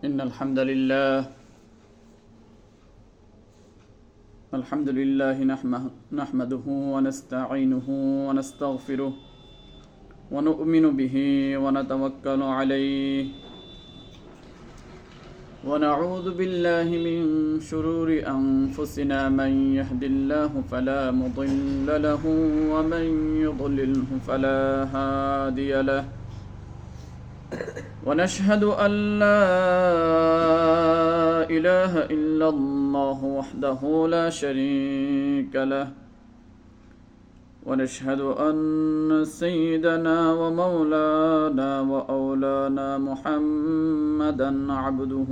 إن الحمد لله نحمده ونستعينه ونستغفره ونؤمن به ونتوكل عليه ونعوذ بالله من شرور أنفسنا من يهد الله فلا مضل له ومن يضلله فلا هادي له ونشهد أن لا إله إلا الله وحده لا شريك له ونشهد أن سيدنا ومولانا وأولانا محمدا عبده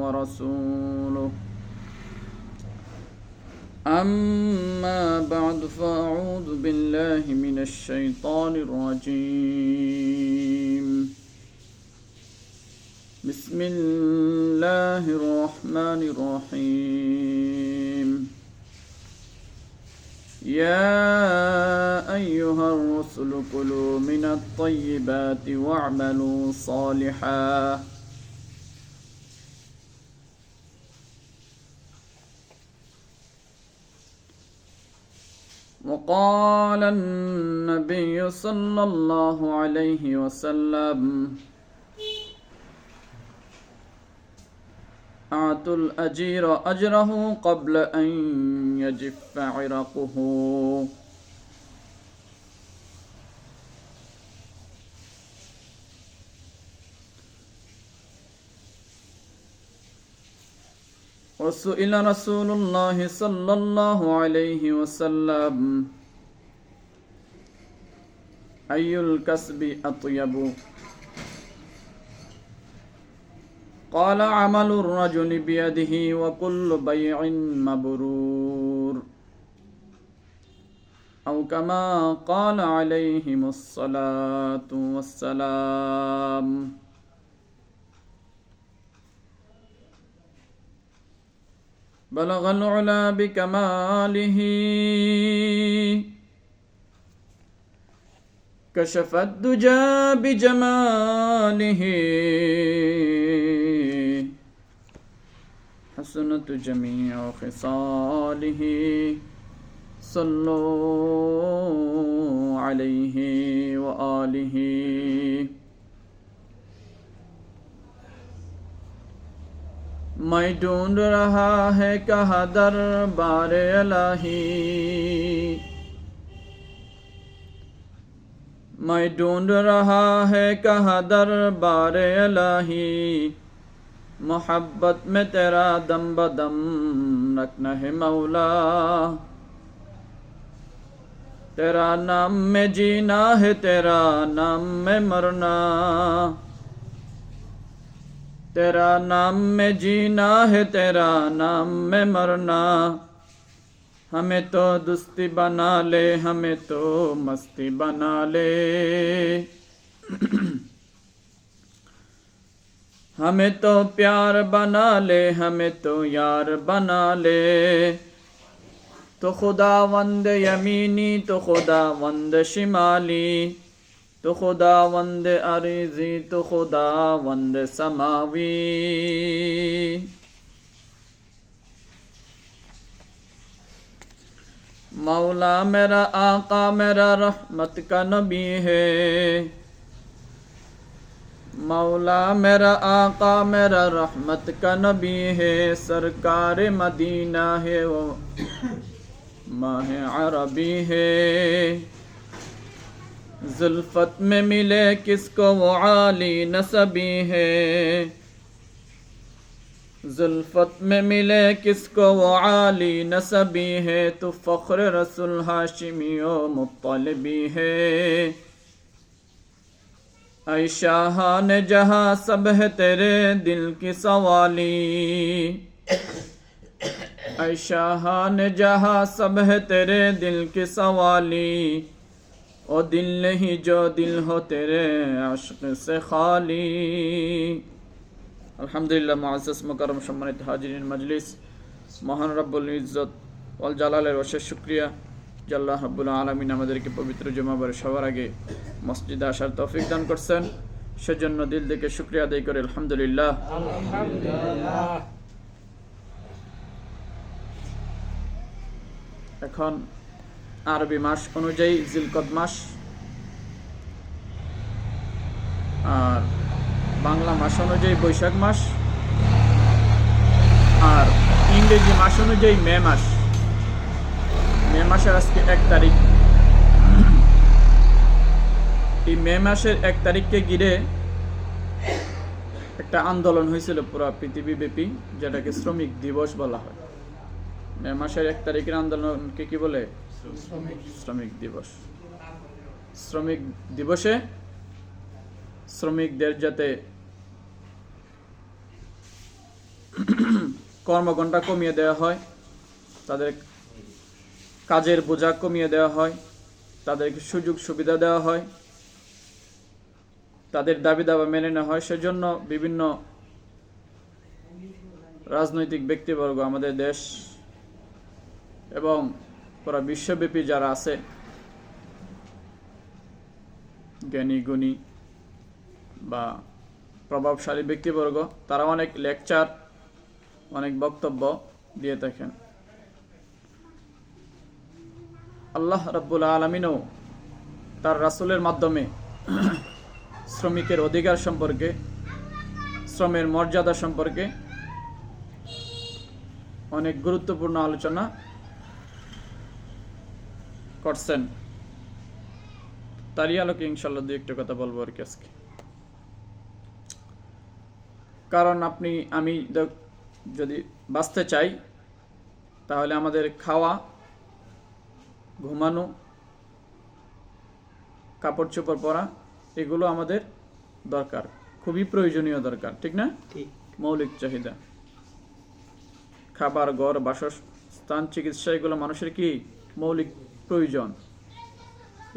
ورسوله أما بعد فأعوذ بالله من الشيطان الرجيم بسم الله الرحمن الرحيم يا أيها الرسل كلوا من الطيبات واعملوا صالحا وقال النبي صلى الله عليه وسلم أعطوا الأجير أجره قبل أن يجف عرقه وسئل رسول الله صلى الله عليه وسلم أي الكسب أطيب قال عمل الرجل بيده وكل بيع مبرور أو كما قال عليهم الصلاة والسلام بلغ العلا بكماله كشف الدجى بجماله حسنت جميع خصاله صلوا عليه وآله मैं ढूंढ रहा है कहाँ दरबार इलाही मैं ढूंढ रहा है कहाँ दरबार इलाही मोहब्बत में तेरा दम बदम रखना है मौला तेरा नाम में जीना है तेरा नाम में मरना तेरा नाम में जीना है तेरा नाम में मरना हमें तो दुस्ती बना ले हमें तो मस्ती बना ले हमें तो प्यार बना ले हमें तो यार बना ले तो खुदावंद यमीनी तो खुदावंद शिमाली तो खुदावंद अरीजी तो खुदावंद समावी मौला मेरा आका मेरा रहमत का नबी है मौला मेरा आका मेरा रहमत का नबी है सरकार मदीना है वो माह अरबी है जुल्फत में मिले किसको वो आली नसबी है जुल्फत में मिले किसको वो आली नसबी है तो फ़ख्र रसूल हाशिमी ओ मुत्तलिबी है ऐ शाहान जहाँ सब है तेरे दिल की सवाली ऐ शाहान जहाँ सब है तेरे दिल की सवाली ओ दिल नहीं जो दिल हो तेरे आशिक से खाली আলহামদুলিল্লাহ মুআজ্জাজ মুকাররম সম্মানিত হাজিরিন মজলিস মহান রব্বুল ইজ্জত ওয়াল জালালের অশেষ শুকরিয়া যে আল্লাহ রাব্বুল আলামিন আমাদেরকে পবিত্র জুমাবার সবার আগে মসজিদে আসার তৌফিক দান করছেন সেজন্য দিল থেকে শুকরিয়া আদায় করে আলহামদুলিল্লাহ। এখন আরবি মাস অনুযায়ী জিলকদ মাস, আর বাংলা মাস অনুযায়ী বৈশাখ মাস, আর ইংরেজি মাস অনুযায়ী মে মাস। মে মাসের আজকে 1 তারিখ। এই মে মাসের 1 তারিখকে ঘিরে একটা আন্দোলন হয়েছিল পুরো পৃথিবীব্যাপী, যেটাকে শ্রমিক দিবস বলা হয়। মে মাসের 1 তারিখের আন্দোলনকে কি বলে? শ্রমিক দিবস। শ্রমিক দিবসে শ্রমিকদের যাতে কর্মঘণ্টা কমিয়ে দেওয়া হয়, তাদের কাজের বোঝা কমিয়ে দেওয়া হয়, তাদেরকে সুযোগ সুবিধা দেওয়া হয়, তাদের দাবি দাবা মেনে নেওয়া হয়, সেজন্য বিভিন্ন রাজনৈতিক ব্যক্তিবর্গ আমাদের দেশ এবং পুরো বিশ্বব্যাপী যারা আছে, জ্ঞানী গুণী বা প্রভাবশালী ব্যক্তিবর্গ, তারা অনেক লেকচার, অনেক বক্তব্য দিয়ে থাকেন। আল্লাহ রাব্বুল আলামিনও তার রাসূলের মাধ্যমে শ্রমিকের অধিকার সম্পর্কে, শ্রমের মর্যাদা সম্পর্কে অনেক গুরুত্বপূর্ণ আলোচনা করছেন। তারই আলোকে ইনশাআল্লাহ দুই একটা কথা বলবো আর কি আজকে। কারণ আমি যদি বাঁচতে চাই, তাহলে আমাদের খাওয়া, ঘুমানো, কাপড় চোপড় পরা, এগুলো আমাদের দরকার, খুবই প্রয়োজনীয় দরকার, ঠিক না? ঠিক। মৌলিক চাহিদা, খাবার, ঘর, বাসস্থান, চিকিৎসা, এগুলো মানুষের কি মৌলিক প্রয়োজন।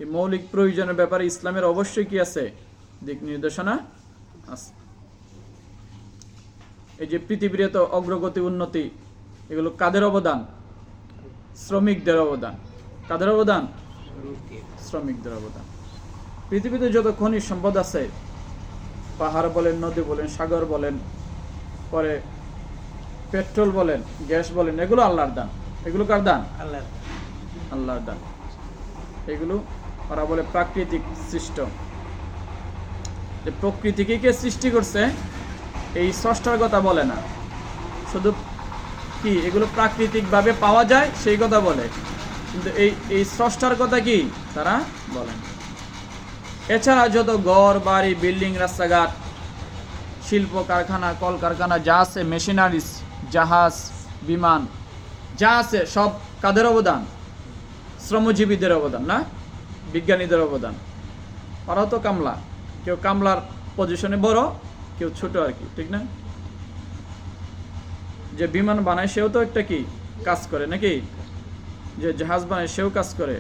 এই মৌলিক প্রয়োজনের ব্যাপারে ইসলামের অবশ্যই কি আছে? দিক নির্দেশনা আছে। এই যে পৃথিবীর এত অগ্রগতি, উন্নতি, এগুলো কাদের অবদান? শ্রমিকদের অবদান। কাদের অবদান? শ্রমিকদের অবদান। পৃথিবীতে যত খনিজ সম্পদ আছে, পাহাড় বলেন, নদী বলেন, সাগর বলেন, পরে পেট্রোল বলেন, গ্যাস বলেন, এগুলো আল্লাহর দান। এগুলো কার দান? আল্লাহর দান। এগুলো ওরা বলে প্রাকৃতিক সৃষ্ট। যে প্রকৃতিকে কে সৃষ্টি করছে, এই স্রষ্টার কথা বলে না, শুধু কি এগুলো প্রাকৃতিক ভাবে পাওয়া যায় সেই কথা বলে, কিন্তু এই স্রষ্টার কথা কি তারা বলেন। এছাড়া যত ঘর বাড়ি, বিল্ডিং, রাস্তাঘাট, শিল্প কারখানা, কলকারখানা যা আছে, মেশিনারিজ, জাহাজ, বিমান যা আছে, সব কাদের অবদান? শ্রমজীবীদের অবদান, না বিজ্ঞানীদের অবদান। ওরাও তো কামলা, কেউ কামলার পজিশনে বড়, কেউ ছোট আর কি, ঠিক না? যে বিমান বানায় সেও তো একটা কি কাজ করে, নাকি? যে জাহাজ বানায় সেও কাজ করে,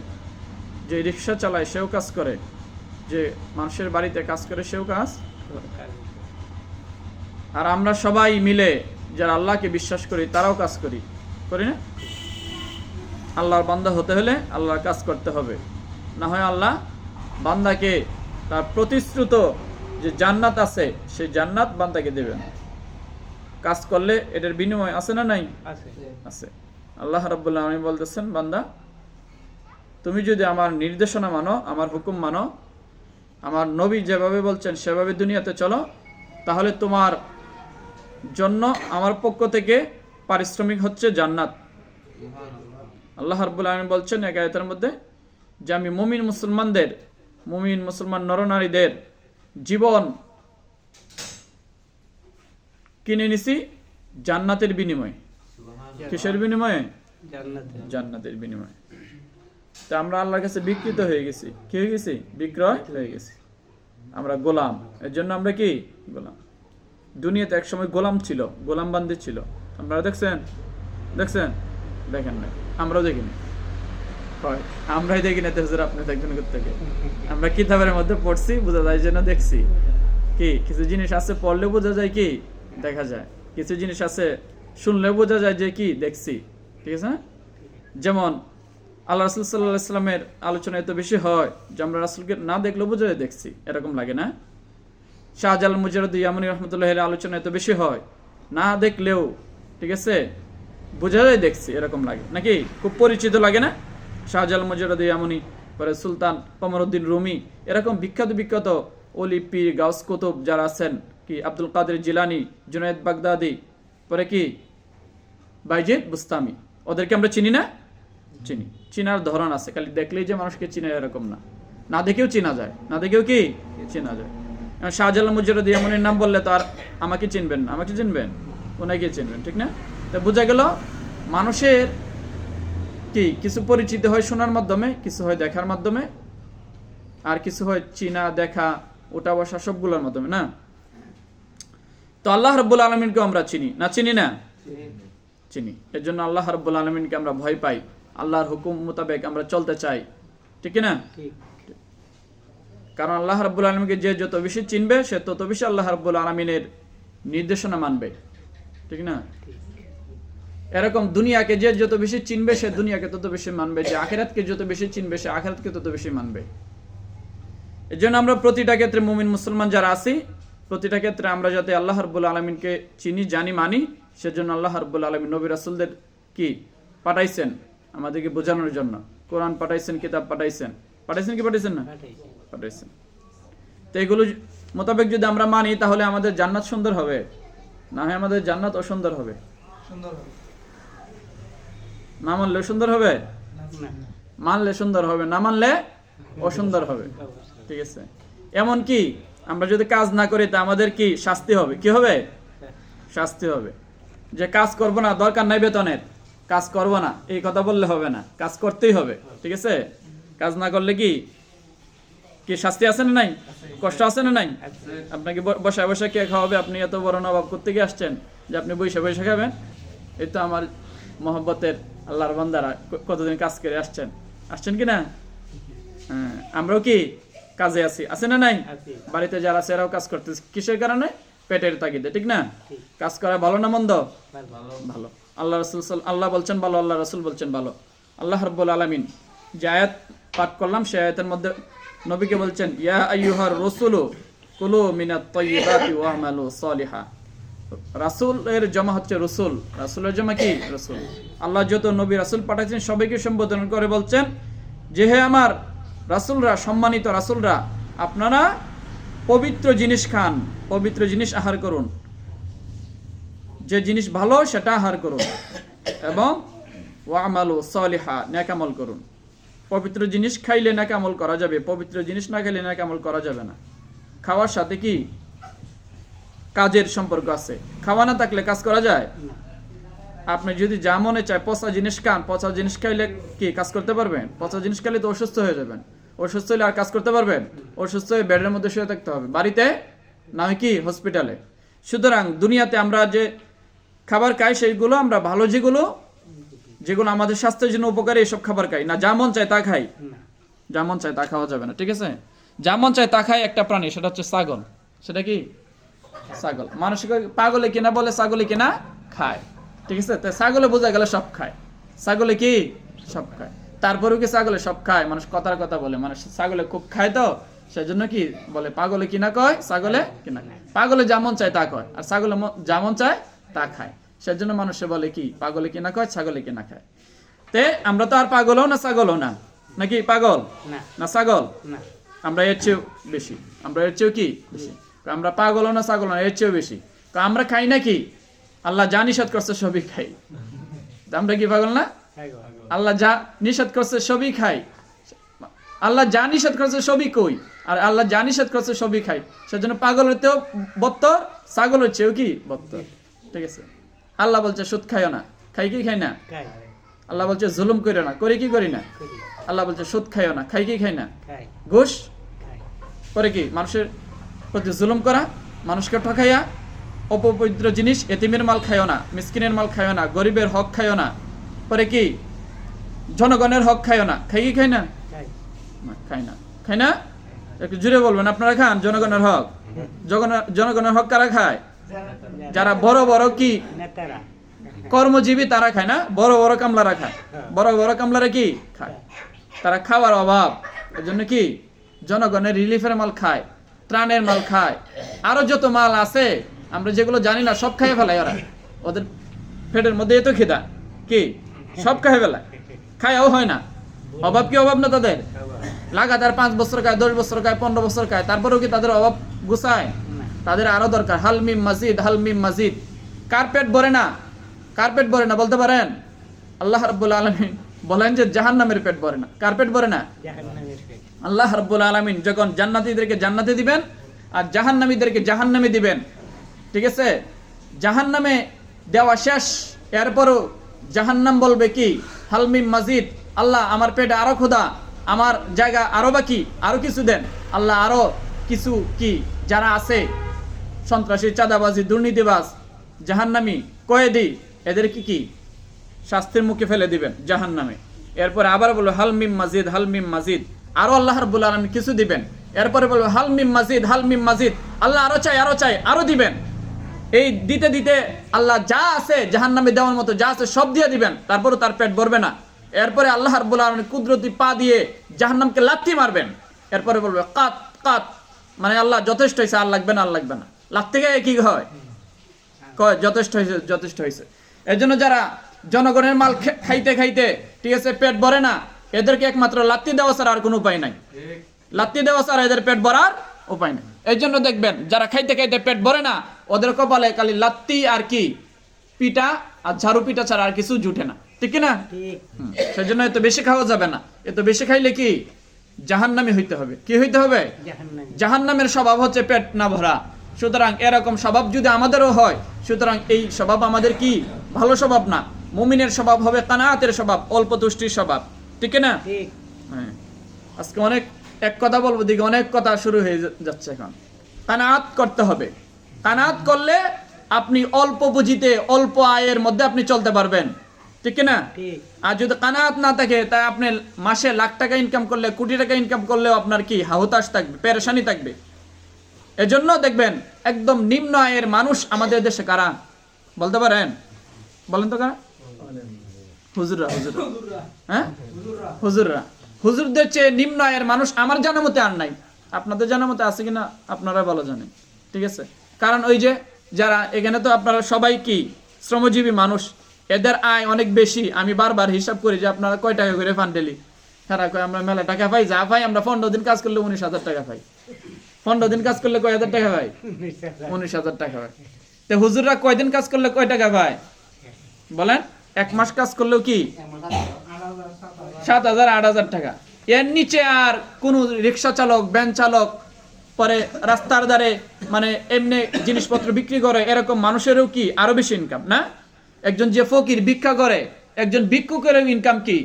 যে রিক্সা চালায় সেও কাজ করে, যে মানুষের বাড়িতে কাজ করে সেও কাজ করে। আর আমরা সবাই মিলে যারা আল্লাহকে বিশ্বাস করি তারাও কাজ করি না? আল্লাহর বান্দা হতে হলে আল্লাহর কাজ করতে হবে, না হয় আল্লাহ বান্দাকে তার প্রতিশ্রুত যে জান্নাত আছে সেই জান্নাত বান্দাকে দেবেন। কাজ করলে এটার বিনিময় আছে না নাই? আছে। আল্লাহ রাব্বুল আলামিন বলতেছেন, বান্দা তুমি যদি আমার নির্দেশনা মানো, আমার হুকুম মানো, আমার নবী যেভাবে বলছেন সেভাবে দুনিয়াতে চলো, তাহলে তোমার জন্য আমার পক্ষ থেকে পারিশ্রমিক হচ্ছে জান্নাত। আল্লাহ রাব্বুল আলামিন বলছেন এক আয়াতের মধ্যে যে আমি মুমিন মুসলমান নরনারীদের জীবন কিনে নিছি জান্নাতের বিনিময়ে। কিসের বিনিময়ে? জান্নাতের বিনিময়ে। তা আমরা আল্লাহর কাছে বিক্রিত হয়ে গেছি। কি হয়ে গেছি? বিক্রয় হয়ে গেছি। আমরা গোলাম। এর জন্য আমরা কি গোলাম। দুনিয়াতে এক সময় গোলাম ছিল, গোলাম বান্দি ছিল। আপনারা দেখছেন? দেখেন না, আমরাও দেখিনি। আমরাই দেখি না, আপনি দেখবেন কোথেকে? আমরা কিতাবের মধ্যে পড়ছি, বোঝা যায় যেন দেখছি। কি কিছু জিনিস আছে পড়লে বোঝা যায়, কি দেখা যায়। কিছু জিনিস আছে শুনলে বোঝা যায় যে কি দেখছি, ঠিক আছে না? যেমন আল্লাহ রাসূল সাল্লাল্লাহু আলাইহি ওয়াসাল্লামের আলোচনা এত বেশি হয় যে আমরা রাসূলকে না দেখলেও বোঝা যায় দেখছি, এরকম লাগে না? শাহজালাল মুজাররদ ইয়ামানি রহমতুল্লাহের আলোচনা এত বেশি হয়, না দেখলেও ঠিক আছে বোঝা যায় দেখছি এরকম লাগে, নাকি খুব পরিচিত লাগে না? শাহজালাল মুজাররদ ইয়ামানি, পরে সুলতান কমরউদ্দিন রুমি, এরকম বিখ্যাত বিখ্যাত ওলি পীর গাউস কুতুব যারা আছেন, কি আব্দুল কাদের জিলানি, জুনায়েদ বাগদাদি, পরে কি বাইজিদ বুস্তামি, ওদেরকে আমরা চিনি না? চিনি। চিনার ধরন আছে, খালি দেখলেই যে মানুষকে চিনে এরকম না, না দেখেও চিনা যায়, না দেখেও কি চেনা যায়। শাহজালাল মুজাররদ ইয়ামানির নাম বললে তো আর আমাকে চিনবেন না, আমাকে চিনবেন, ওনাকে চিনবেন, ঠিক না? তো বোঝা গেল মানুষের কি কিছু পরিচিত হয় শোনার মাধ্যমে, কিছু হয় দেখার মাধ্যমে, আর কিছু হয় চিনা দেখা ওটা বসা সবগুলোর মাধ্যমে, না? তো আল্লাহ রাব্বুল আলামিনকে আমরা চিনি না? চিনি না? চিনি। এর জন্য আল্লাহ রাব্বুল আলামিনকে আমরা ভয় পাই, আল্লাহর হুকুম মোতাবেক আমরা চলতে চাই, ঠিক না? কারণ আল্লাহ রাব্বুল আলামিনকে যে যত বেশি চিনবে সে তত বেশি আল্লাহ রাব্বুল আলামিনের নির্দেশনা মানবে, ঠিক না? এরকম দুনিয়াকে যে যত বেশি চিনবে সে দুনিয়াকে তত বেশি মানবে, যে আখিরাতকে যত বেশি চিনবে সে আখিরাতকে তত বেশি মানবে। এর জন্য আমরা প্রতিটা ক্ষেত্রে মুমিন মুসলমান যারা আছি, প্রতিটা ক্ষেত্রে আমরা যাতে আল্লাহ রাব্বুল আলামিনকে চিনি, জানি, মানি, সেজন্য আল্লাহ রাব্বুল আলামিন নবী রাসূলদের কি পাঠাইছেন আমাদেরকে বোঝানোর জন্য। কোরআন পাঠাইছেন, কিতাব পাঠাইছেন, পাঠাইছেন কি পাঠাইছেন না? পাঠাইছেন। তো এগুলো মোতাবেক যদি আমরা মানি তাহলে আমাদের জান্নাত সুন্দর হবে, না হয় আমাদের জান্নাত অসুন্দর হবে। না মানলে সুন্দর হবে, মানলে সুন্দর হবে, না মানলে অসুন্দর হবে, ঠিক আছে? এমন কি আমরা যদি কাজ না করি তা আমাদের কি শাস্তি হবে? কি হবে? শাস্তি হবে। যে কাজ করব না, দরকার নাই বেতনের, কাজ করব না এই কথা বললে হবে না, কাজ করতেই হবে, ঠিক আছে? কাজ না করলে কি কি শাস্তি আছে না নাই? কষ্ট আছে না নাই? আপনাকে বসায় বসে কে খাওয়াবে? আপনি এত বড় নবাব করতে গিয়ে আসছেন যে আপনি বসে বসে খাবেন? এই তো আমার মহব্বতের আল্লাহর বান্দারা কতদিন কাজ করে আসছেন, আসছেন কি না? হ্যাঁ, আমরাও কি কাজে আছি, আছে না নাই? বাড়িতে যারা আছে এরাও কাজ করতেছে, কিসের কারণে? পেটের তাগিদে, ঠিক না? কাজ করা ভালো না মন্দ? ভালো। আল্লাহ রাসূল আল্লাহ বলছেন ভালো, আল্লাহ রাসূল বলছেন ভালো। আল্লাহ রাব্বুল আলামিন যে আয়াত পাঠ করলাম সে আয়াতের মধ্যে নবীকে বলছেন ইয়া আইয়ুহার রাসূলু কুলু মিনাত তাইয়্যিবাতি ওয়া'মালু সালিহা। রাসূলের জমা হচ্ছে রাসূল, রাসূলের জমা কি? রাসূল। আল্লাহ যত নবী রাসূল পাঠাচ্ছেন সবাইকে সম্বোধন করে বলছেন যে হে আমার রাসূলরা, সম্মানিত রাসূলরা, আপনারা পবিত্র জিনিস খান, পবিত্র জিনিস আহার করুন, যে জিনিস ভালো সেটা আহার করুন, এবং ওয়া'মালু সালিহা, নেক আমল করুন। পবিত্র জিনিস খাইলে নেক আমল করা যাবে, পবিত্র জিনিস না খাইলে নেক আমল করা যাবে না। খাওয়ার সাথে কি কাজের সম্পর্ক আছে, খাওয়া না থাকলে কাজ করা যায়? আপনি যদি যা মনে চায় পচা জিনিস খান, পচা জিনিস খাইলে কি কাজ করতে পারবেন? পচা জিনিস খাইলে তো অসুস্থ হয়ে যাবেন, অসুস্থ হলে আর কাজ করতে পারবেন? অসুস্থ হয়ে বেডের মধ্যে শুয়ে থাকতে হবে, বাড়িতে না হয় কি হসপিটালে। সুতরাং দুনিয়াতে আমরা যে খাবার খাই সেইগুলো আমরা ভালো, যেগুলো যেগুলো আমাদের স্বাস্থ্যের জন্য উপকারী এসব খাবার খাই না, যা মন চায় তা খাই, যা মন চায় তা খাওয়া যাবে না, ঠিক আছে? যা মন চায় তা খায় একটা প্রাণী, সেটা হচ্ছে ছাগল। সেটা কি? ছাগল। মানুষকে পাগলে কিনা বলে ছাগলে কিনা খায়, ঠিক আছে? তাই ছাগলে বোঝা গেলে সব খায়, ছাগলে কি সব খায়। তারপরেও কি ছাগলে সব খায়? মানুষ কথার কথা বলে, মানুষ ছাগলে খুব খায়, তো সেজন্য কি বলে পাগলে কিনা কয়, ছাগলে কিনা খায়। পাগলে যেমন চায় তা কয়, আর ছাগলে যেমন চায় তা খায়, সেজন্য মানুষে বলে কি পাগলে কিনা কয়, ছাগলে কিনা খায়। তে আমরা তো আর পাগলও না ছাগলও না, নাকি? পাগল না ছাগল? আমরা এর চেয়েও বেশি, আমরা এর চেয়েও কি বেশি। আমরা পাগলও না ছাগল না, এর চেয়েও বেশি। আমরা খাই না কি? আল্লাহ যা নিষেধ করছে সবই খাই। আমরা কি পাগল না? আল্লাহ যা নিষেধ করছে সবই খাই, আল্লাহ যা নিষেধ করছে সবই কই, আর আল্লাহ যা নিষেধ করছে সবই খাই। সেজন্য পাগলের চেয়েও বত্তর, ছাগলের চেয়েও কি বত্তর, ঠিক আছে? আল্লাহ বলছে সুদ খাইও না, খাই কি খাই না? আল্লাহ বলছে জুলুম করিও না, করি কি করি না? আল্লাহ বলছে সুদ খাইও না, খাই কি খাই না? ঘুষ করে কি মানুষের প্রতি জুলুম করা, মানুষকে ঠকাইয়া, অপবিত্র জিনিস, এতিমের মাল খাইও না, মিসকিনের মাল খাইও না, গরিবের হক খাইও না, পরে কি জনগণের হক খাইও না, খাই কি খাই না? খাই না, খাই না? একটু জুড়ে বলবেন, আপনারা খান জনগণের হক? জনগণের হক কারা খায়? যারা বড় বড় কি কর্মজীবী তারা খায় না, বড় বড় কামলারা খায়। বড় বড় কামলারা কি খায়? তারা খাওয়ার অভাব, এর জন্য কি জনগণের রিলিফের মাল খায়, ত্রাণের মাল খায়, আরো যত মাল আছে আমরা যেগুলো জানি না সব খাইয়ে ফেলাই ওরা। ওদের পেটের মধ্যে এত খিদা কি সব খাইয়ে ফেলায়, খায়াও হয় না। অভাব কি অভাব না তাদের? লাগাতার 5 বছর খায়, 10 বছর খায়, 15 বছর খায়, তারপরেও কি তাদের অভাব গুছায়? তাদের আরো দরকার। হাল মিম মাজিদ, হাল মিম মাজিদ। কার পেট ভরে না? কার পেট ভরে না বলতে পারেন? আল্লাহ রাব্বুল আলামিন বলেন যে জাহান্নামের পেট ভরে না। কার পেট ভরে না? আল্লাহ রাব্বুল আলামিন যখন জান্নাতীদেরকে জান্নাতে দিবেন আর জাহান্নামীদেরকে জাহান্নামে দিবেন, ঠিক আছে? জাহান্নামে দেওয়া শেষ, এরপরও জাহান্নাম বলবে কি হাল মিম মাজিদ, আল্লাহ আমার পেটে আরো ক্ষুধা, আমার জায়গা আরো বাকি, আরো কিছু দেন আল্লাহ, আরো কিছু কি যারা আছে সন্ত্রাসী, চাঁদাবাজি, দুর্নীতিবাজ, জাহান্নামী, কয়েদি, এদের কি শাস্তির মুখে ফেলে দিবেন জাহান্নামে। এরপরে আবার বলবো হাল মিম মাজিদ, হাল মিম মাজিদ, আরো আল্লাহ রাব্বুল আলামিন কিছু দিবেন। এরপরে বলবো হাল মিম মাজিদ, হাল মিম মাজিদ, আল্লাহ আরো চাই, আরো চাই, আরো দিবেন। এই দিতে দিতে আল্লাহ যা আছে জাহান্নামে দেওয়ার মতো যা আছে সব দিয়ে দিবেন, তারপরে তার পেট ভরবে না। এরপরে আল্লাহ রাব্বুল আলামিন কুদরতি পা দিয়ে জাহান্নামকে লাথি মারবেন। এরপরে বলবে কাত কাত, মানে আল্লাহ যথেষ্ট হয়েছে, আর লাগবে না, আর লাগবে না। লাথি গায়ে কি হয়? কয় যথেষ্ট হয়েছে, যথেষ্ট হয়েছে। এর জন্য যারা জনগণের মাল খাইতে খাইতে, ঠিক আছে, পেট ভরে না, এদেরকে একমাত্র লাত্তি দেওয়া ছাড়া আর কোনো উপায় নাই। লাত্তি দেওয়া ছাড়া এদের পেট ভরার উপায় নাই। এই জন্য দেখবেন যারা খাইতে খাইতে পেট ভরে না, ওদের কপালে খালি লাত্তি আর কি পিটা আর ঝাড়ু পিটা ছাড়া আর কিছু জুটে না, ঠিক না? সেই জন্য এত বেশি খাওয়া যাবে না। এত বেশি খাইলে কি জাহান্নামী হইতে হবে। কি হইতে হবে? জাহান্নামের স্বভাব হচ্ছে পেট না ভরা। সুতরাং এরকম স্বভাব যদি আমাদেরও হয়, সুতরাং এই স্বভাব আমাদের কি ভালো স্বভাব না। মুমিনের স্বভাব হবে কানাআতের স্বভাব, অল্প তুষ্টির স্বভাব, ঠিক না? হ্যাঁ, আজকে অনেক এক কথা বলবো, দিকে অনেক কথা শুরু হয়ে যাচ্ছে। এখন কানাআত করতে হবে। কানাআত করলে আপনি অল্প পুঁজিতে অল্প আয়ের মধ্যে আপনি চলতে পারবেন, ঠিক না? আর যদি কানাআত না থাকে, তাই আপনি মাসে লাখ টাকা ইনকাম করলে, কোটি টাকা ইনকাম করলেও আপনার কি হাহুতাশ থাকবে, পেরেশানি থাকবে। এজন্য দেখবেন একদম নিম্ন আয়ের মানুষ আমাদের দেশে কারা বলতে পারেন? বলেন তো কারা? হুজুররা। হুজুররা, হ্যাঁ, হুজুররা। হুজুরদের চেয়ে নিম্ন আয়ের মানুষ আমার জানা মতে আর নাই। আপনাদের জানা মতে আছে কিনা আপনারা ভালো জানেন, ঠিক আছে? কারণ ওই যে যারা এখানে তো আপনারা সবাই কি শ্রমজীবী মানুষ, এদের আয় অনেক বেশি। আমি বারবার হিসাব করি যে আপনারা কয় টাকা করে পান ডেলি। তারা কয় আমরা মেলা টাকা পাই, যা পাই আমরা 15 দিন কাজ করলে 19,000 টাকা পাই। 15 দিন কাজ করলে কয় হাজার টাকা পাই? 19,000 টাকা পাই। তো হুজুররা কয়দিন কাজ করলে কয় টাকা পায় বলেন? 1 মাস কাজ করলেও কি 7,000 8,000 টাকা। এর নিচে আর কোন রিক্সা চালক, ভ্যান চালক, পরে রাস্তার ধারে মানে এমনি জিনিসপত্র বিক্রি করে এরকম মানুষেরও কি আরো বেশি ইনকাম না? একজন যে ফকির ভিক্ষা করে, একজন ভিক্ষুকের ইনকাম কি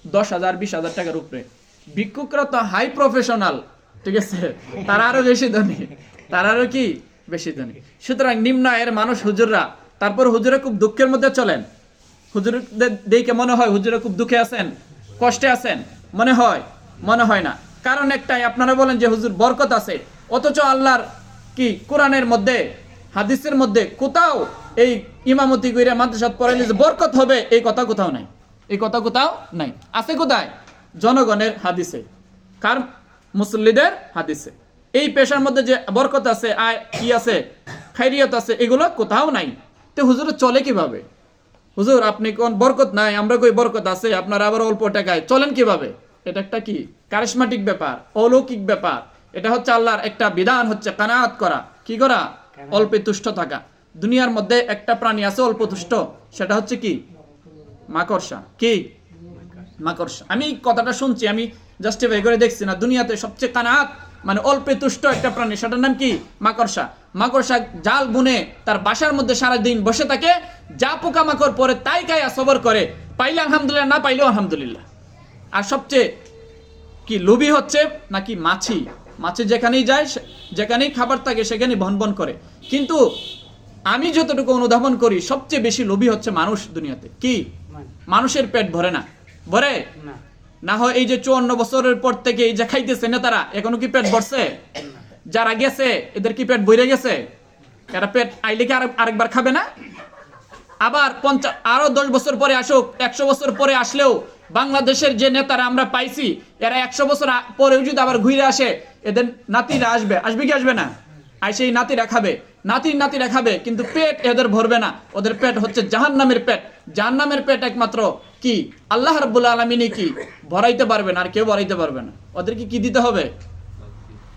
10,000 20,000 টাকার উপরে। ভিক্ষুকরা তো হাই প্রফেশনাল, ঠিক আছে, তারা আরো বেশি ধনী, তারা আরো কি বেশি ধনী। সুতরাং নিম্ন আয়ের মানুষ হুজুররা। তারপর হুজুরা খুব দুঃখের মধ্যে চলেন। হুজুর দেখে মনে হয় হুজুরা খুব দুঃখে আছেন, কষ্টে আছেন, মনে হয়? মনে হয় না। কারণ একটাই, আপনারা বলেন যে হুজুর বরকত আছে, অথচ আল্লাহর কি কোরআনের মধ্যে, হাদিসের মধ্যে কোথাও এই ইমামতি কইরা মাদ্রাসাত পড়াইলে যে বরকত হবে, এই কথা কোথাও নাই। এই কথা কোথাও নাই। আছে কোথায়? জনগণের হাদিসে, কার? মুসল্লিদের হাদিসে। এই পেশার মধ্যে যে বরকত আছে, আয় কি আছে, খাইরিয়ত আছে, এগুলো কোথাও নাই। তো হুজুর চলে কিভাবে? হুজুর আপনি কোন বরকত নাই, আমরা কই বরকত আছে, আপনারা আবার অল্প টাকায় চলেন কিভাবে? এটা একটা কি কারিশমাটিক ব্যাপার, অলৌকিক ব্যাপার। এটা হচ্ছে আল্লাহর একটা বিধান, হচ্ছে কানাআত করা। কি করা? অল্পে তুষ্ট থাকা। দুনিয়ার মধ্যে একটা প্রাণী আছে অল্প তুষ্ট, সেটা হচ্ছে কি মাকড়সা। কি মাকড়সা? আমি কথাটা শুনছি, আমি জাস্টিফাই করে দেখছি না। দুনিয়াতে সবচেয়ে কানাআত মানে অল্পে তুষ্ট একটা প্রাণী, সেটার নাম কি মাকড়সা। মাকড়সা জাল বুনে তার বাসার মধ্যে সারাদিন বসে থাকে, যা পোকামাকড় পরে তাই খায়, সবর করে, পাইলে আলহামদুলিল্লাহ, না পাইলেও আলহামদুলিল্লাহ। আর সবচেয়ে কি লোভী হচ্ছে নাকি মাছি। মাছি যেখানেই যায়, যেখানেই খাবার থাকে সেখানেই ভনভন করে। কিন্তু আমি যতটুকু অনুধাবন করি, সবচেয়ে বেশি লোভী হচ্ছে মানুষ দুনিয়াতে। কি মানুষের পেট ভরে না? ভরে না হয় এই যে 54 বছরের পর থেকে এই যে খাইতেছে নেতারা, এখনো কি পেট ভরছে? যারা গেছে এদের কি পেট ভরে গেছে? এরা পেট আইলে কি আরেকবার খাবে না? আবার 50 আরো 10 বছর পরে আসুক, 100 বছর পরে আসলেও বাংলাদেশের যে নেতারা আমরা পাইছি, এরা 100 বছর পরেও যদি আবার ঘুরে আসে, এদের নাতিরা আসবে কি আসবে না? সেই নাতিরা খাবে, কিন্তু পেট এদের ভরবে না। ওদের পেট হচ্ছে জাহান্নামের পেট। জাহান্নামের পেট একমাত্র কি আল্লাহ রাব্বুল আলামিনই কি ভরাইতে পারবেন, আর কেউ ভরাইতে পারবে না। ওদেরকে কি দিতে হবে?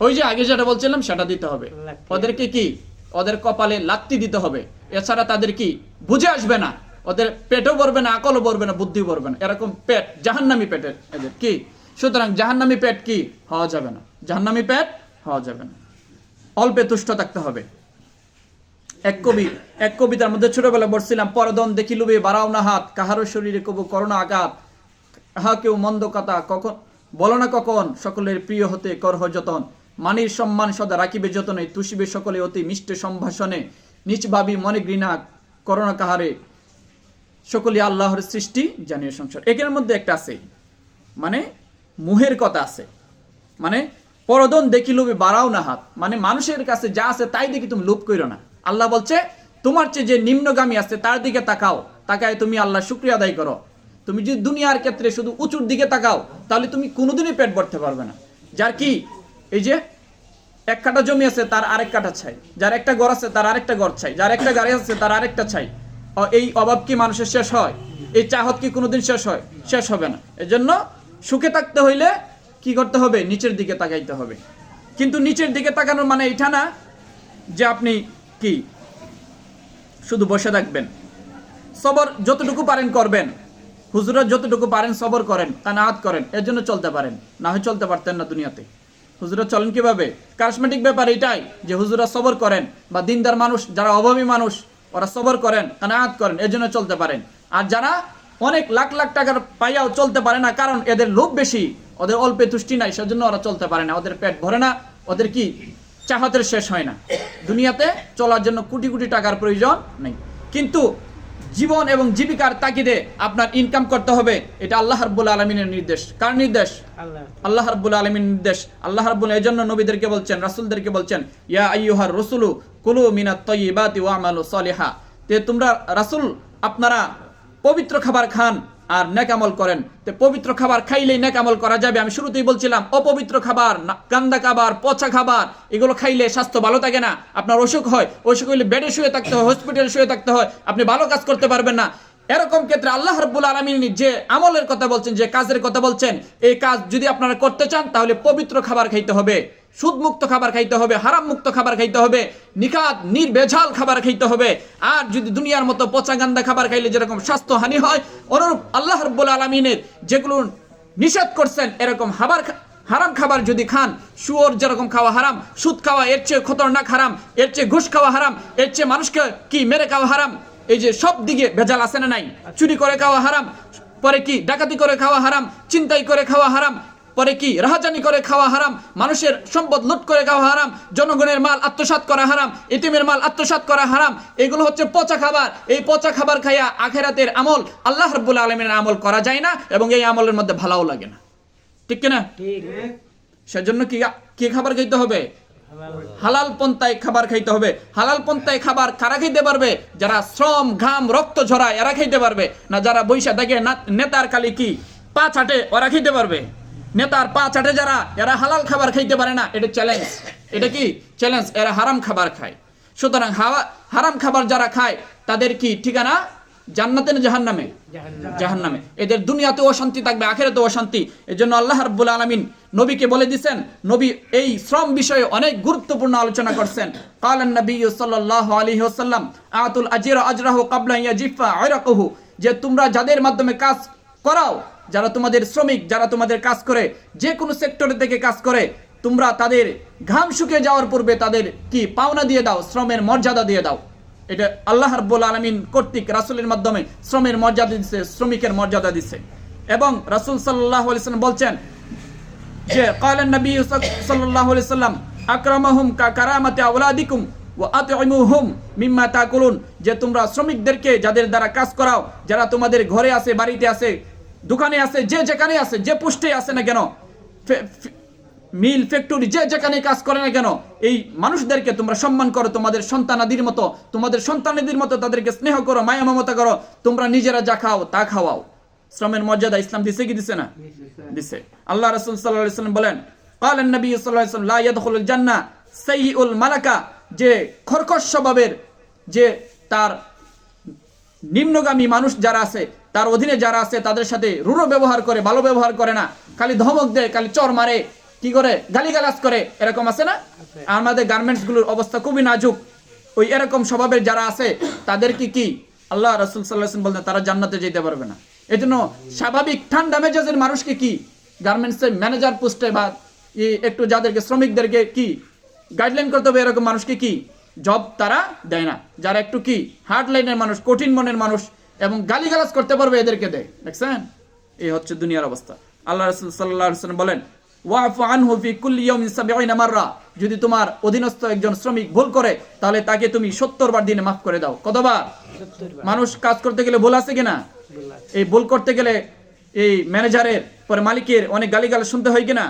ওই যে আগে যেটা বলছিলাম সেটা দিতে হবে। ওদেরকে কি ওদের কপালে লাত্তি দিতে হবে, এছাড়া তাদের কি বুঝে আসবে না। ওদের পেটও ভরবে না, আকলও ভরবে না, বুদ্ধিও ভরবে না। এরকম পেট জাহান্নামী পেটের এদের কি। সুতরাং জাহান্নামী পেট কি হওয়া যাবে না, জাহান্নামী পেট হওয়া যাবে না। অল্পে তুষ্ট থাকতে হবে। এক কবিতার মধ্যে ছোটবেলা পড়ছিলাম, পরদন দেখিলুবে বাড়াও না হাত, কাহারও শরীরে কবু করোনা আঘাত, কাহা কেউ মন্দ কথা কখন বলো না কখন, সকলের প্রিয় হতে করহ যতন, মানির সম্মান সদা রাখিবে যতনে, তুষিবে সকলে অতি মিষ্টে সম্ভাষণে, নিচ ভাবি মনে ঘৃণা করোনা কাহারে, সকলে আল্লাহর সৃষ্টি জানিয়ে সংসার। এখানের মধ্যে একটা আছে, মানে মুহের কথা আছে, মানে পরদন দেখিলুবে বাড়াও না হাত, মানে মানুষের কাছে যা আছে তাই দেখি তুমি লোভ করো না। আল্লাহ বলছে তোমার চেয়ে যে নিম্নগামী আছে তার দিকে তাকাও, তাকায় তুমি আল্লাহ শুকরিয়া আদায় করো। তুমি যদি দুনিয়ার ক্ষেত্রে শুধু উঁচুর দিকে তাকাও, তাহলে তুমি কোনোদিনই পেট ভরতে পারবে না। যার কি এই যে 1 কাঠা জমি আছে তার আরেক কাঠা চাই, যার একটা ঘর আছে তার আরেকটা ঘর চাই, যার একটা গাড়ি আছে তার আরেকটা চাই। এই অভাব কি মানুষের শেষ হয়? এই চাহত কি কোনোদিন শেষ হয়? শেষ হবে না। এজন্য সুখে থাকতে হইলে কি করতে হবে? নিচের দিকে তাকাইতে হবে। কিন্তু নিচের দিকে তাকানোর মানে এটা না যে আপনি কি শুধু বসে থাকবেন। সবর যতটুকু পারেন করবেন, হুজুরা যতটুকু পারেন সবর করেন, কানাআত করেন, এর জন্য চলতে পারেন, না হয় চলতে পারতেন না দুনিয়াতে। হুজুরা চলেন কিভাবে? কারিশমাটিক ব্যাপার এটাই যে হুজুরা সবর করেন, বা দিনদার মানুষ যারা অভাবী মানুষ ওরা সবর করেন, কানাআত করেন, এর জন্য চলতে পারেন। আর যারা অনেক লাখ লাখ টাকার পাইয়াও চলতে পারে না, কারণ এদের লোভ বেশি, ওদের অল্পে তুষ্টি নাই, সেজন্য ওরা চলতে পারে না, ওদের পেট ভরে না, ওদের কি চাহতের শেষ হয় না। দুনিয়াতে চলার জন্য কোটি কোটি টাকার প্রয়োজন নেই, কিন্তু জীবন এবং জীবিকার তাগিদে আপনার ইনকাম করতে হবে। এটা আল্লাহ রাব্বুল আলামিনের নির্দেশ। কার নির্দেশ? আল্লাহ রাব্বুল আলামিনের নির্দেশ। আল্লাহ রাব্বুল এজন্য নবীদেরকে বলছেন, রাসূলদেরকে বলছেন, ইয়া আইয়ুহার রাসূলু কুলু মিনাত তাইয়্যিবাতি ওয়া'মালু সালিহা। তে তোমরা রাসূল আপনারা পবিত্র খাবার খান আর নেক আমল করেন। তে পবিত্র খাবার খাইলেই নেক আমল করা যাবে। আমি শুরুতেই বলছিলাম অপবিত্র খাবার, গান্দা খাবার, পচা খাবার, এগুলো খাইলে স্বাস্থ্য ভালো থাকে না, আপনার অসুখ হয়। অসুখ হইলে বেডে শুয়ে থাকতে হয়, হসপিটালে শুয়ে থাকতে হয়, আপনি ভালো কাজ করতে পারবেন না। এরকম ক্ষেত্রে আল্লাহ রাব্বুল আলামিন যে আমলের কথা বলছেন, যে কাজের কথা বলছেন, এই কাজ যদি আপনারা করতে চান তাহলে পবিত্র খাবার খাইতে হবে, সুদমুক্ত খাবার খাইতে হবে, হারাম মুক্ত খাবার খাইতে হবে, নিখাত নির্ভেজাল খাবার খাইতে হবে। আর যদি দুনিয়ার মতো পচা গান্দা খাবার খাইলে যেরকম স্বাস্থ্য হানি হয়, অনুরূপ আল্লাহ রাব্বুল আলামিনের যেগুলো নিষেধ করছেন এরকম হারাম খাবার যদি খান, শুয়োর যেরকম খাওয়া হারাম, সুদ খাওয়া এর চেয়ে খতরনাক হারাম, এর চেয়ে ঘুষ খাওয়া হারাম, এর চেয়ে মানুষকে কি মেরে খাওয়া হারাম। এই যে সব দিকে ভেজাল আছে না নাই? চুরি করে খাওয়া হারাম, পরে কি ডাকাতি করে খাওয়া হারাম, চিন্তাই করে খাওয়া হারাম, পরে কি রাহাজানি করে খাওয়া হারাম, মানুষের সম্পদ লুট করে খাওয়া হারাম, জনগণের মাল আত্মসাৎ করা হারাম, এতিমের মাল আত্মসাৎ করা হারাম। এগুলো হচ্ছে পচা খাবার। এই পচা খাবার খাইয়া আখিরাতের আমল, আল্লাহ রাব্বুল আলামিনের আমল করা যায় না, এবং এই আমলের মধ্যে ভালোও লাগে না। ঠিক কিনা? সেজন্য কি খাবার খাইতে হবে? হালাল পন্থায় খাবার খাইতে হবে। হালাল পন্থায় খাবার কারা খাইতে পারবে? যারা শ্রম ঘাম রক্ত ঝরায় এরা খাইতে পারবে না। যারা বৈশা দেখে নেতার কালি কি পা চাটে ওরা খাইতে পারবে। নেতার পা চাটে যারা, এরা হালাল খাবার খাইতে পারে না। এটা চ্যালেঞ্জ। এটা কি চ্যালেঞ্জ? এরা হারাম খাবার খায়। সুতরাং হারাম খাবার যারা খায় তাদের কি ঠিকানা? জান্নাতে না জাহান্নামে? জাহান্নামে। এদের দুনিয়াতেও অশান্তি থাকবে, আখিরাতেও অশান্তি। এজন্য আল্লাহ রাব্বুল আলামিন নবীকে বলে দিয়েছেন, নবী এই শ্রম বিষয়ে অনেক গুরুত্বপূর্ণ আলোচনা করছেন। কালান নবী সাল্লাল্লাহু আলাইহি ওয়াসাল্লাম আতুল আজরা আজরাহু ক্বাবলা ইয়াজিফা আরাকুহু, যে তোমরা যাদের মাধ্যমে কাজ করাও, যারা তোমাদের শ্রমিক, যারা তোমাদের কাজ করে, যে কোনো সেক্টরে থেকে কাজ করে, তোমরা তাদের ঘাম শুকিয়ে যাওয়ার পূর্বে তাদের কি পাওনা দিয়ে দাও, শ্রমের মর্যাদা দিয়ে দাও। এটা আল্লাহ রাব্বুল আলামিন কর্তৃক রাসূলের মাধ্যমে শ্রমের মর্যাদা দিচ্ছে, শ্রমিকের মর্যাদা দিচ্ছে। এবং রাসূল সাল্লাল্লাহু আলাইহি ওয়াসাল্লাম বলছেন যে ক্বালান নবী সাল্লাল্লাহু আলাইহি ওয়াসাল্লাম আকরামাহুম কারামাতি আওলাদিকুম ওয়া আতইমুহুম মিম্মা তাকুলুন, যে তোমরা শ্রমিকদেরকে যাদের দ্বারা কাজ করাও, যারা তোমাদের ঘরে আছে, বাড়িতে আছে, দোকানে আছে, যে যেখানে আছে, যে পোস্টে আছে না কেন, মিল ফ্যাক্টরি যে যেখানে কাজ করে না কেন, এই মানুষদেরকে তোমরা সম্মান করো, তোমাদের সন্তানাদির মতো, তোমাদের সন্তানাদির মতো তাদেরকে স্নেহ করো, মায়া মমতা করো। তোমরা নিজেরা যা খাও তা খাওয়াও, শ্রমের মর্যাদা ইসলাম দিছে কি দিছে না? দিছে। আল্লাহ রাসূল সাল্লাল্লাহু আলাইহি ওয়াসাল্লাম বলেন, قال النبي صلى الله عليه وسلم لا يدخل الجنة سيء الملكة, যে খরখশ স্বভাবের, যে তার নিম্নগামী মানুষ যারা আছে, তার অধীনে যারা আছে তাদের সাথে রূঢ় ব্যবহার করে, ভালো ব্যবহার করে না, খালি ধমক দেয়, খালি চর মারে, কি করে গালিগালাজ করে, এরকম আছে না? আমাদের গার্মেন্টস গুলোর অবস্থা খুবই নাজুক। ওই এরকম স্বভাবের যারা আছে তাদেরকে কি আল্লাহ রাসূল সাল্লাল্লাহু আলাইহি ওয়াসাল্লাম বলেন তারা জান্নাতে যেতে পারবে না। এজন্য স্বাভাবিক ঠান্ডা মেজাজের মানুষকে কি গার্মেন্টসের ম্যানেজার পোস্টে বা একটু যাদেরকে শ্রমিকদেরকে কি গাইডলাইন করতে হবে, এরকম মানুষকে কি জব তারা দেয় না। যারা একটু কি হার্ড লাইনের মানুষ, কঠিন মনের মানুষ এবং গালিগালাজ করতে পারবে এদেরকে দেয়। দেখছেন, এই হচ্ছে দুনিয়ার অবস্থা। আল্লাহ রাসূল সাল্লাল্লাহু আলাইহি ওয়াসাল্লাম বলেন, ওয়াফু আনহু ফি কুল্লি ইয়াউমিন ৭০ মাররা, যদি তোমার অধীনস্থ একজন শ্রমিক ভুল করে তাহলে তাকে তুমি ৭০ বার দিনে মাফ করে দাও। কতবার? ৭০ বার। মানুষ কাজ করতে গেলে ভুল আছে কিনা? এই ভুল করতে গেলে এই ম্যানেজারের পরে মালিকের অনেক গালিগালাজ শুনতে হয় কিনা?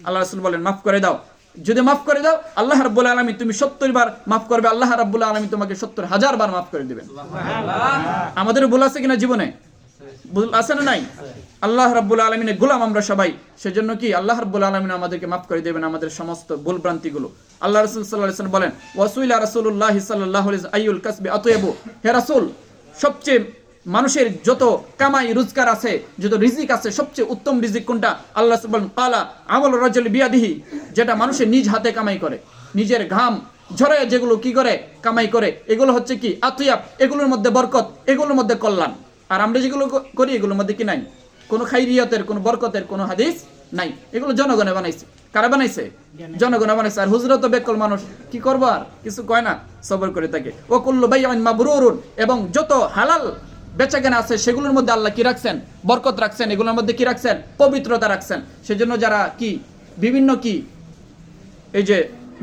আল্লাহ রাসূল বলেন মাফ করে দাও। যদি মাফ করে দাও আল্লাহ রাব্বুল আলামিন তুমি ৭০ বার মাফ করবে, আল্লাহ রাব্বুল আলামিন তোমাকে ৭০,০০০ বার মাফ করে দিবেন। আমাদের ভুল আছে কিনা জীবনে? ভুল আছে না নাই? আল্লাহ রাব্বুল আলামিনের গোলাম আমরা সবাই, সেজন্য কি আল্লাহ রাব্বুল আলামিন আমাদেরকে মাফ করে দিবেন আমাদের সমস্ত ভুল ভ্রান্তি গুলো। আল্লাহ রাসূল সাল্লাল্লাহু আলাইহি ওয়াসাল্লাম বলেন, ওয়াসুইলা রাসূলুল্লাহ সাল্লাল্লাহু আলাইহি আইয়ুল কাসবি আতয়াবু, হে রাসূল সবচেয়ে মানুষের যত কামাই রোজগার আছে, যত রিজিক আছে, সবচেয়ে উত্তম রিজিক কোনটা? আল্লাহ বলেন, কালা আমাল রাজুল বিয়াদিহি, যেটা মানুষের নিজ হাতে কামাই করে, নিজের ঘাম ঝরে যেগুলো কি করে কামাই করে, এগুলো হচ্ছে কি আতিয়াব, এগুলোর মধ্যে বরকত, এগুলোর মধ্যে কল্যাণ। আর আমরা যেগুলো করি এগুলোর মধ্যে কি নাই? কোনো খাইরিয়াতের, কোনো বরকতের কোনো হাদিস নাই। এগুলো জনগণে বানাইছে। কারা বানাইছে? জনগণে বানাইছে। আর হুজরা তো বেকল মানুষ, কি করবো আর কিছু কয় না, সবর করে থাকে। ও কুল্লু বাইইন মাবরুরুন, এবং যত হালাল বেচাকেনা আছে সেগুলোর মধ্যে আল্লাহ কি রাখছেন? বরকত রাখছেন। এগুলোর মধ্যে কি রাখছেন? পবিত্রতা রাখছেন। সেজন্য যারা কি বিভিন্ন কি এই যে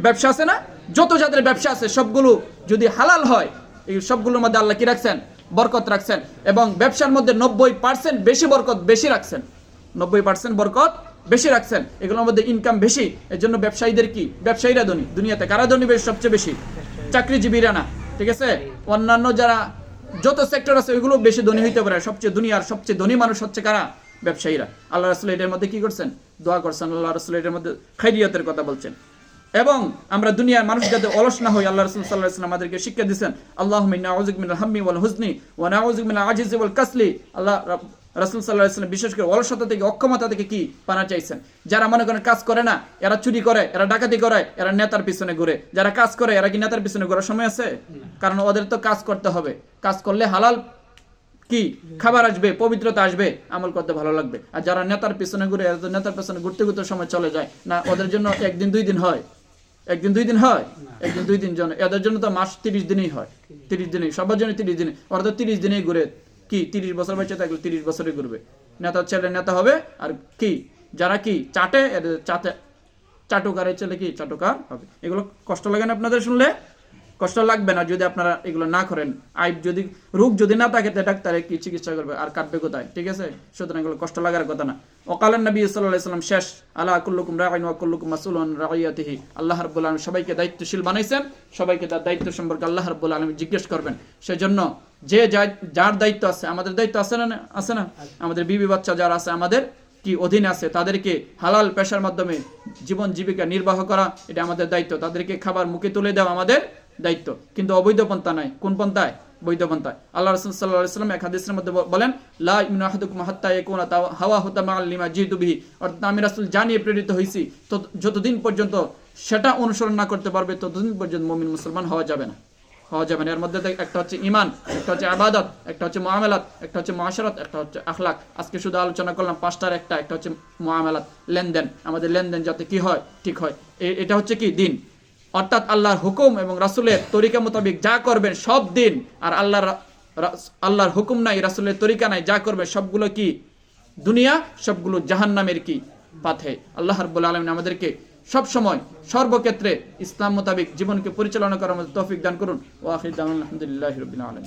ব্যবসা আছে না, যত যাদের ব্যবসা আছে সবগুলো যদি হালাল হয়, এই সবগুলোর মধ্যে আল্লাহ কি রাখছেন? বরকত রাখছেন। এবং ব্যবসার মধ্যে ৯০% বেশি বরকত বেশি রাখছেন, ৯০% বরকত বেশি রাখছেন। এগুলোর মধ্যে ইনকাম বেশি। এর জন্য ব্যবসায়ীদের কি, ব্যবসায়ীরা ধনী। দুনিয়াতে কারা ধনী সবচেয়ে বেশি? চাকরিজীবীরা না, ঠিক আছে? অন্যান্য যারা যত সেক্টর আছে ওইগুলো বেশি ধনী হইতে পারে। সবচেয়ে দুনিয়ার সবচেয়ে ধনী মানুষ হচ্ছে কারা? ব্যবসায়ীরা। আল্লাহ রাসূল এটার মধ্যে কি করছেন? দোয়া করছেন। আল্লাহ রাসূল এটার মধ্যে খাইরিয়াতের কথা বলছেন। এবং আমরা দুনিয়ার মানুষ যাতে অলস না হই, আল্লাহ রাসূল সাল্লাল্লাহু আলাইহি ওয়াসাল্লাম আমাদেরকে শিক্ষা দিয়েছেন, আল্লাহুম্মা ইন্না আউযুবিকা মিনাল হাম্মি ওয়াল হুজনি ওয়া নাউযুবিকা মিনাল আজিজি ওয়াল কাসলি। আল্লাহ রাসূল সাল্লাল্লাহু আলাইহি ওয়াসাল্লাম বিশেষ করে অলসতা থেকে, অক্ষমতা থেকে কি পানা চাইছেন। যারা মনে করেন কাজ করে না, এরা চুরি করে, এরা ডাকাতি করে, এরা নেতার পিছনে ঘুরে। যারা কাজ করে এরা কি নেতার পিছনে ঘোরার সময় আছে? কারণ ওদের তো কাজ করতে হবে। কাজ করলে হালাল কি খাবার আসবে, পবিত্রতা আসবে, আমল করতে ভালো লাগবে। আর যারা নেতার পিছনে ঘুরে, এরা তো নেতার পিছনে ঘুরতে ঘুরতে সময় চলে যায় না। ওদের জন্য একদিন দুই দিন হয়, একদিন দুই দিন হয়, একদিন দুই দিন জন্য। এদের জন্য তো মাস 30 দিনই হয়, 30 দিনই সবার জন্য 30 দিনে। ওরা তো 30 দিনেই ঘুরে কি 30 বছর বাচ্চা থাকলে 30 বছরে ঘুরবে। নেতার ছেলে নেতা হবে, আর কি যারা কি চাটে চাটুকারে ছেলে কি চাটুকার হবে। এগুলো কষ্ট লাগে না আপনাদের শুনলে? কষ্ট লাগবে না যদি আপনারা এগুলো না করেন। আইব যদি রোগ যদি না থাকে ডাক্তারে কি চিকিৎসা করবে, আর কাটবে কোথায়? ঠিক আছে, সুতরাং এগুলো কষ্ট লাগার কথা না। ওয়াকালান নবী সাল্লাল্লাহু আলাইহি ওয়াসাল্লাম শেষ, আলা কুল্লুকুম রাঈন ওয়া কুল্লুকুম মাসউলুন আন রাঈয়াতিহি। আল্লাহ রাব্বুল আলামিন সবাইকে দায়িত্বশীল বানাইছেন, সবাইকে তার দায়িত্ব সম্পর্কে আল্লাহ রাব্বুল আলামিন জিজ্ঞেস করবেন। সেজন্য যে যার দায়িত্ব আছে, আমাদের দায়িত্ব আছে না? আছে না? আমাদের বিবি বাচ্চা যারা আছে আমাদের কি অধীনে আছে, তাদেরকে হালাল পেশার মাধ্যমে জীবন জীবিকা নির্বাহ করা, এটা আমাদের দায়িত্ব। তাদেরকে খাবার মুখে তুলে দেওয়া আমাদের দায়িত্ব, কিন্তু অবৈধ পন্থা নাই। কোন পন্থায়? বৈধ পন্থায়। আল্লাহ রাসূল সাল্লাল্লাহু আলাইহি ওয়াসাল্লাম এক হাদিসের মধ্যে বলেন, লা ইউমিনু আহাদুকুম হাত্তা ইয়াকুনা হাওয়াহু তামাআল লিমা জিতু বিহি। অর্থাৎ আমি রাসূল জানিয়ে প্রেরিত হইছি, তো যতদিন পর্যন্ত সেটা অনুসরণ না করতে পারবে ততদিন পর্যন্ত মুমিন মুসলমান হওয়া যাবে না, হওয়া যাবে না। এর মধ্যে একটা হচ্ছে ঈমান, একটা হচ্ছে ইবাদত, একটা হচ্ছে মুআমালাত, একটা হচ্ছে মুআশারাত, একটা হচ্ছে আখলাক। আজকে শুধু আলোচনা করলাম পাঁচটার একটা হচ্ছে মুআমালাত, লেনদেন। আমাদের লেনদেন যাতে কি হয়, ঠিক হয়। এটা হচ্ছে কি দিন, অর্থাৎ আল্লাহর হুকুম এবং রাসূলের তরিকা মোতাবেক যা করবেন সব দিন। আর আল্লাহর হুকুম নাই, রাসূলের তরিকা নাই, যা করবে সবগুলো কি দুনিয়া, সবগুলো জাহান্নামের কি পাথে। আল্লাহ রাব্বুল আলামিন আমাদেরকে সব সময় সর্বক্ষেত্রে ইসলাম মোতাবেক জীবনকে পরিচালনা করার মতো তৌফিক দান করুন। ওয়া আখিরু দাওয়ানা আলহামদুলিল্লাহি রাব্বিল আলামিন।